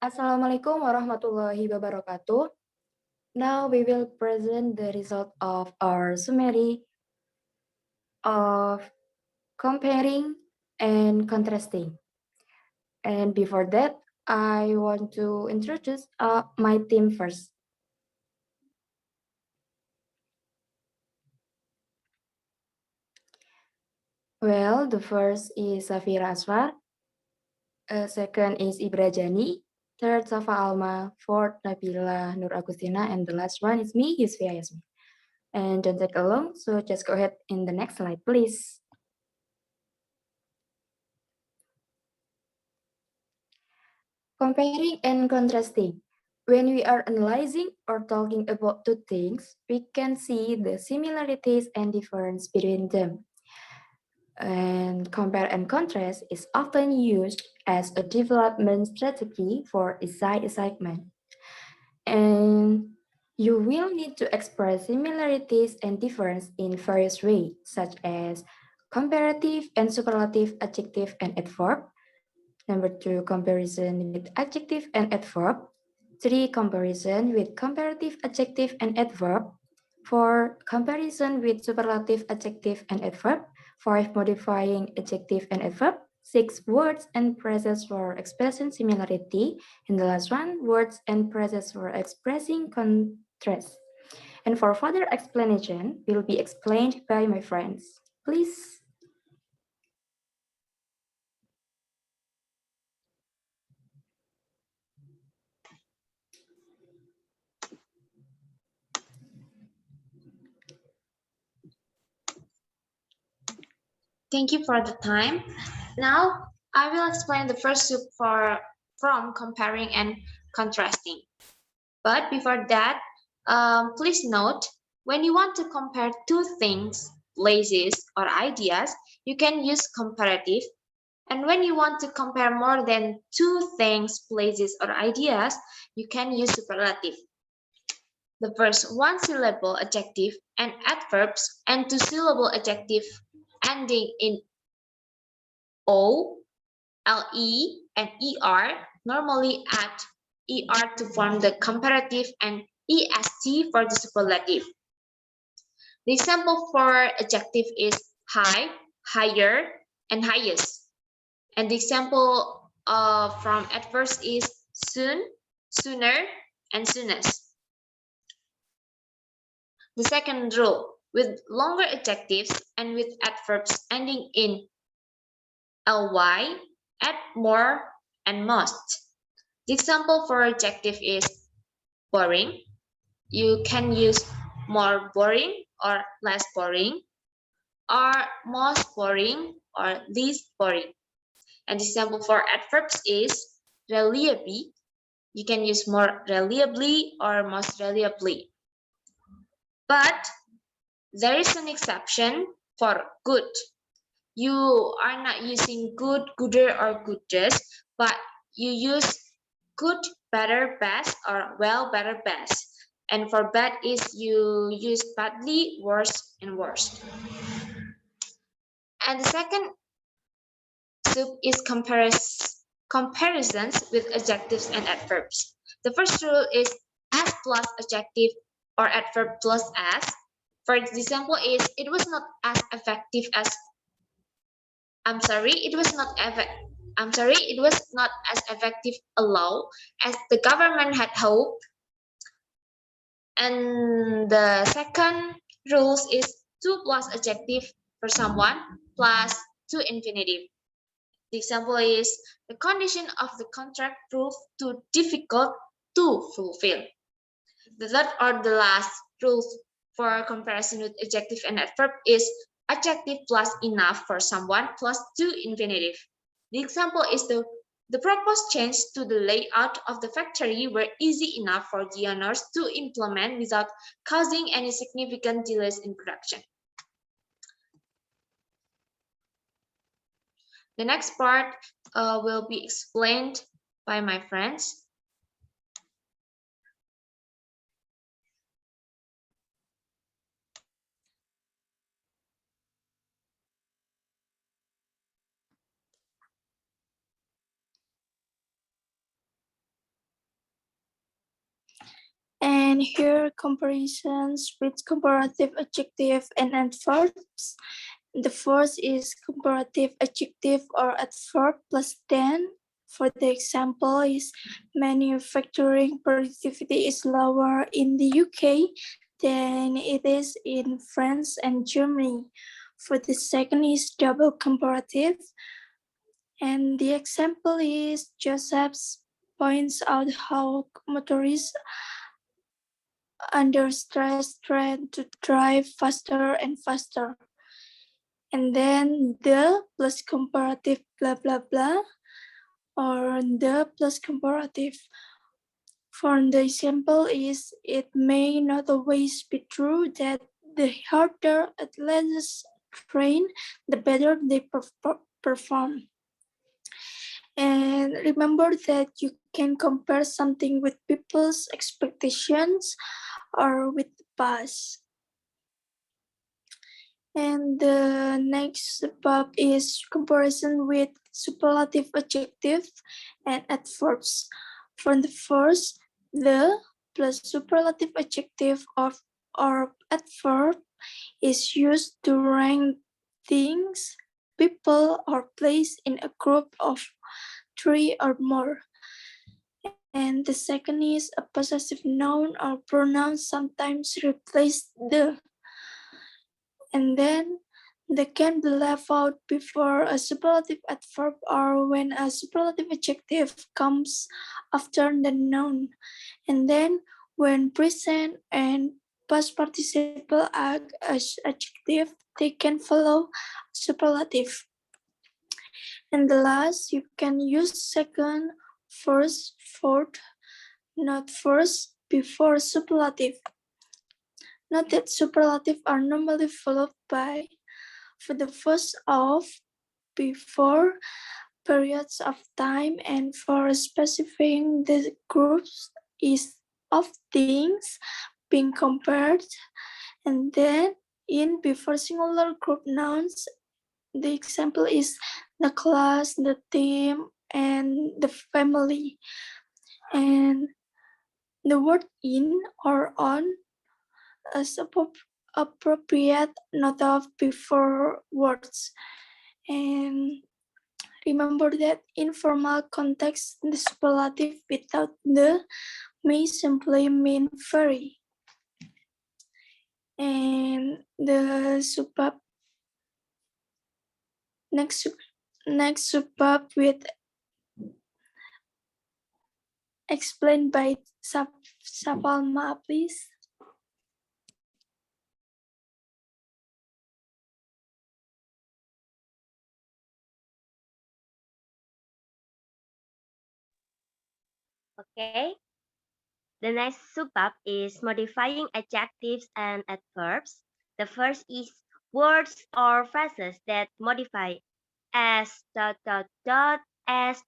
Assalamualaikum warahmatullahi wabarakatuh. Now we will present the result of our summary of comparing and contrasting. And before that, I want to introduce my team first. Well, the first is Safira Asfar, second is Ibra Jani, third Safa Alma, fourth Nabila Nur Agustina, and the last one is me, Yusfia Yasmin. And don't take along, so just go ahead in the next slide, please. Comparing and contrasting. When we are analyzing or talking about two things, we can see the similarities and difference between them. And compare and contrast is often used as a development strategy for essay assignment. And you will need to express similarities and difference in various ways, such as comparative and superlative adjective and adverb. Number two, comparison with adjective and adverb. Three, comparison with comparative adjective and adverb. Four, comparison with superlative adjective and adverb. Five, modifying adjective and adverb. Six, words and phrases for expressing similarity. And the last one, words and phrases for expressing contrast. And for further explanation, will be explained by my friends. Please. Thank you for the time. Now, I will explain the first soup from comparing and contrasting. But before that, please note, when you want to compare two things, places, or ideas, you can use comparative. And when you want to compare more than two things, places, or ideas, you can use superlative. The first one-syllable adjective and adverbs and two-syllable adjective ending in O, LE, and ER normally add ER to form the comparative and EST for the superlative. The example for adjective is high, higher, and highest. And the example from adverbs is soon, sooner, and soonest. The second rule, with longer adjectives and with adverbs ending in ly, add more and most. The example for adjective is boring. You can use more boring or less boring, or most boring or least boring. And the example for adverbs is reliably. You can use more reliably or most reliably. But there is an exception for good. You are not using good, gooder, or goodest, but you use good, better, best, or well, better, best. And for bad is you use badly, worse, and worst. And the second soup is comparisons with adjectives and adverbs. The first rule is as plus adjective or adverb plus as. For example, is it was not as effective as. It was not as effective a law as the government had hoped. And the second rules is to plus adjective for someone plus to infinitive. The example is the condition of the contract proved too difficult to fulfill. The third or the last rule for comparison with adjective and adverb is adjective plus enough for someone plus to infinitive. The example is the proposed change to the layout of the factory were easy enough for the owners to implement without causing any significant delays in production. The next part will be explained by my friends. And here comparisons with comparative adjective and adverbs. The first is comparative adjective or adverb plus than. For the example is manufacturing productivity is lower in the UK than it is in France and Germany. For the second is double comparative. And the example is Joseph's points out how motorists under stress tend to drive faster and faster. And then the plus comparative blah blah blah, or the plus comparative. For the example is it may not always be true that the harder athletes train, the better they perform. And remember that you can compare something with people's expectations or with the past. And the next above is comparison with superlative adjective and adverbs. For the first, the plus superlative adjective of or adverb is used to rank things, people, or place in a group of three or more. And the second is a possessive noun or pronoun sometimes replace the. And then they can be left out before a superlative adverb or when a superlative adjective comes after the noun. And then when present and past participle act as adjective, they can follow superlative. And the last, you can use second, first, fourth, not first, before superlative. Note that superlative are normally followed by for the first of, before, periods of time, and for specifying the groups is of things being compared. And then in before singular group nouns, the example is the class, the team, and the family. And the word in or on as appropriate not of before words. And remember that in formal context, the superlative without the may simply mean very. And the suburb next suburb with explained by Sapalma, please. Okay. The next subbab is modifying adjectives and adverbs. The first is words or phrases that modify as as.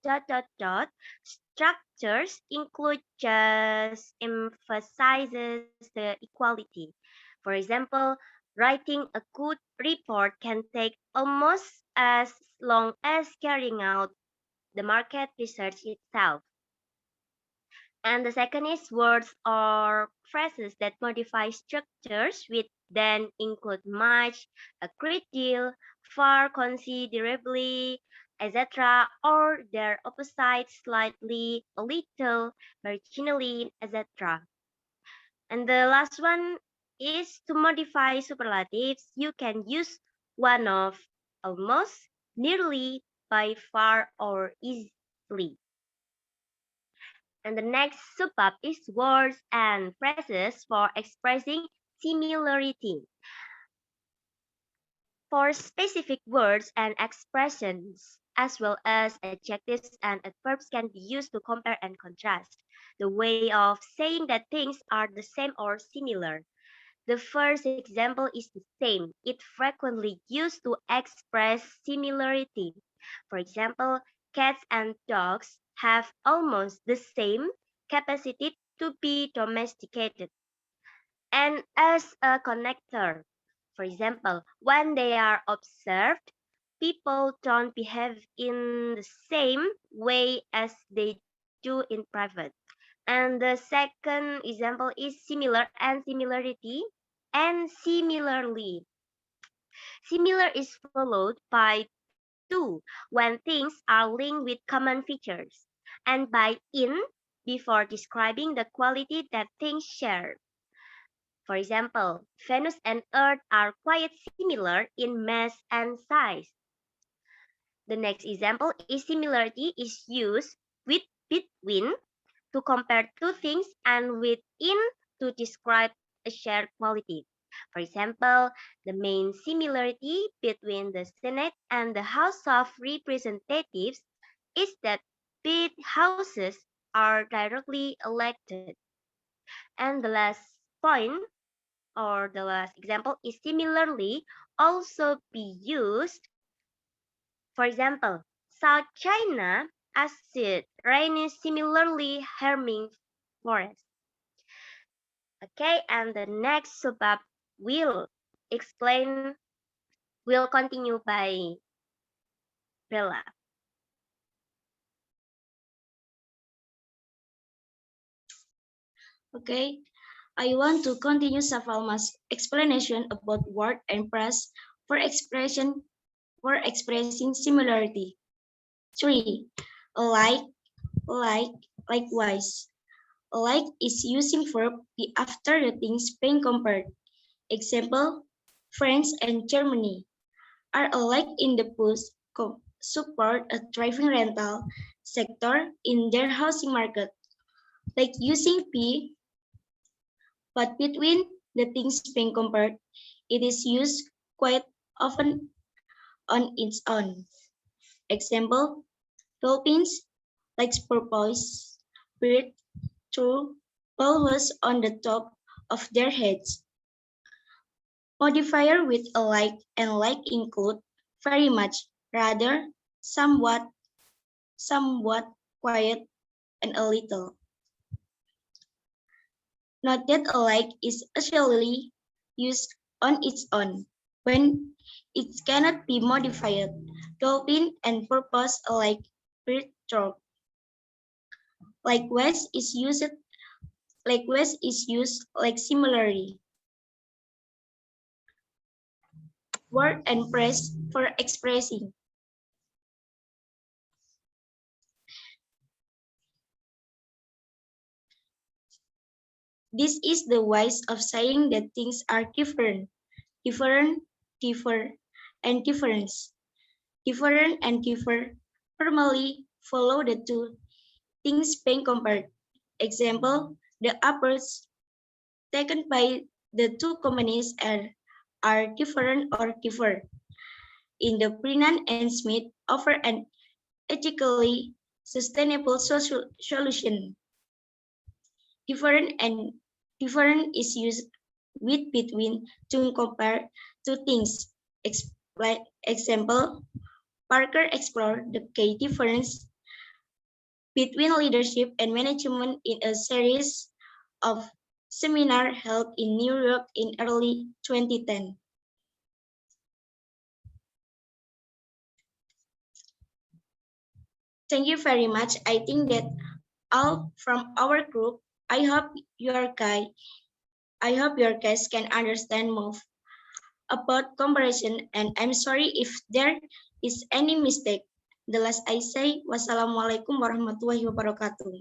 Structures include just emphasizes the equality. For example, writing a good report can take almost as long as carrying out the market research itself. And the second is words or phrases that modify structures which then include much, a great deal, far, considerably, etc., or their opposite slightly, a little, marginally, etc. And the last one is to modify superlatives. You can use one of almost, nearly, by far, or easily. And the next subbab is words and phrases for expressing similarity. For specific words and expressions, as well as adjectives and adverbs can be used to compare and contrast. The way of saying that things are the same or similar. The first example is the same. It frequently used to express similarity. For example, cats and dogs have almost the same capacity to be domesticated. And as a connector, for example, when they are observed, people don't behave in the same way as they do in private. And the second example is similar and similarity and similarly. Similar is followed by to when things are linked with common features, and by in before describing the quality that things share. For example, Venus and Earth are quite similar in mass and size. The next example is similarity is used with between to compare two things and with in to describe a shared quality. For example, the main similarity between the Senate and the House of Representatives is that both houses are directly elected. And the last point or the last example is similarly also be used. For example, South China acid rain is similarly harming forests. Okay, and the next subbab will explain, will continue by Bella. Okay, I want to continue Safalma's explanation about word and phrase for expressing similarity. 3. Alike, like, likewise. Alike is using verb be after the things being compared. Example, France and Germany are alike in the push support a thriving rental sector in their housing market. Like using P, but between the things being compared, it is used quite often on its own. Example, dolphins likes porpoise, bird through bulbous on the top of their heads. Modifier with alike and like include very much, rather, somewhat, somewhat, quiet, and a little. Note that alike is usually used on its own when it cannot be modified. Dolphin and porpoise alike bird throat. Likewise is used like similarly. Word and phrase for expressing. This is the wise of saying that things are different, different, differ, and difference. Different and differ formally follow the two things being compared. Example, the apples taken by the two companies are different or differ. In the Brennan and Smith offer an ethically sustainable solution. Different is used with between to compare two things. Example, Parker explored the key difference between leadership and management in a series of seminars held in New York in early 2010. Thank you very much. I think that all from our group. I hope your guys can understand more about comparison, and I'm sorry if there is any mistake. The last I say, wassalamualaikum warahmatullahi wabarakatuh.